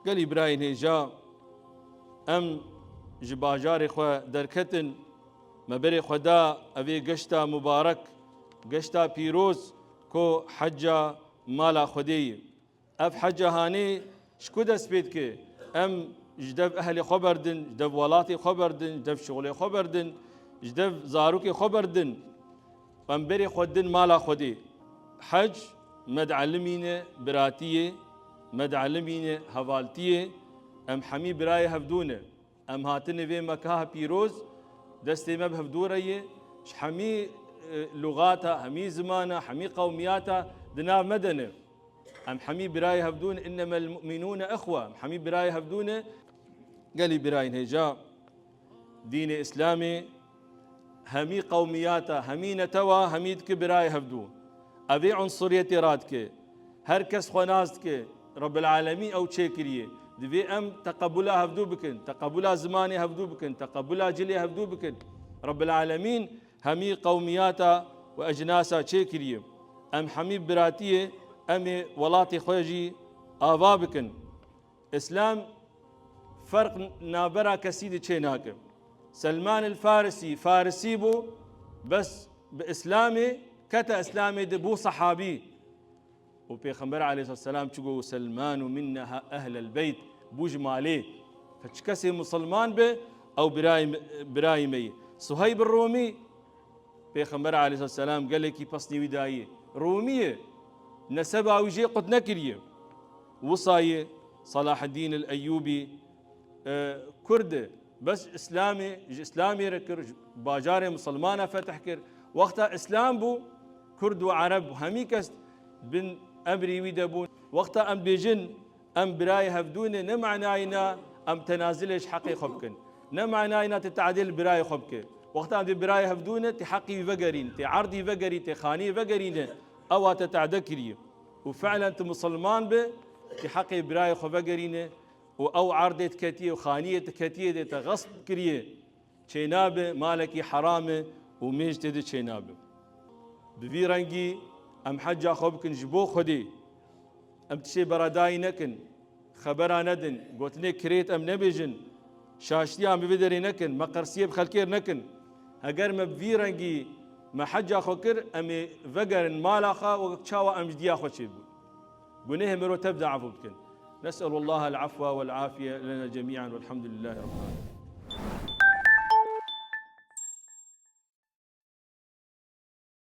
قالي براين هيجا ام جباجاري خو دركتن مبري خدا ابي قشتا مبارك قشتا بيروز كو حجة مالا خدي اف حجة هاني شكو دست بيدك ام جدف اهلي خبردن جدف ولاتي خبردن جدف شغلي خبردن جدف زاروكي خبردن ام بري خدن مالا خدي حج مدعلمينه براتيه مدعلمينه هفالتيه ام حمي براي هفدونه ام هاتن في مكاه بيروز دستي ما بهفدوريه حمي لغاتها حمي زمانها حمي قومياتها دنا مدنه ام حمي براي هفدون انما المؤمنون اخوه حمي براي هفدونه قالي براي هجا دين اسلامي همي قومياتها همي نتوا هميد كبراي هفدو ابي عنصريه رادك هركس خنازتك رب العالمين او تشكريه دبي ام تقبلها هفدو بكن تقبلها زماني هفدو بكن تقبلها جلي هفدو بكن رب العالمين همي قومياتا واجناسا تشكريه ام حميد براتيه ام ولاتي خوجي افا بكن اسلام فرق نابرا كسيدي تشيناك سلمان الفارسي فارسي بو بس باسلامي كتا اسلامي دبو صحابي وبيغمبر عليه الصلاه والسلام تشقو سلمان منا اهل البيت بوجمالي فتشكسي مسلمان به او برايمي صهيب الرومي بيغمبر عليه الصلاه والسلام قال لك يبصني ودايه روميه نسبها وجي قد نكريه وصايه صلاح الدين الايوبي كرده بس اسلامي ركر باجاري مسلمانه فتح كر وقتها اسلام بو كرد وعرب هميكست بن امري ويدبون وقتها ام بيجن ام براي هفدونه نمعناينا ام تنازلش حقي خبكن نمعناينا تتعدل براي خبك وقتها ام براي هفدونه تحقي فقرين تعرضي فقري تخاني فقرين او تتعدكري وفعلا انت مسلمان به تحقي براي خبقرين او عرضة كتيه وخانية كتيه تغصب كريه شينابه مالكي حرامه وميج تدي شينابه بفي رنجي ام حجا خوبكن جبو خدي ام تشي براداي نكن خبرا ندن قوتني كريت ام نبيجن شاشتي ام بفدري نكن مقرسيه بخلكير نكن اگر ما بفي رنجي ما حجا خوكر ام فقر مالاخا وكشاوا ام جديا خوشيب قنيه مرو تبدا عفو بكن نسأل الله العفو والعافية لنا جميعا والحمد لله رب العالمين.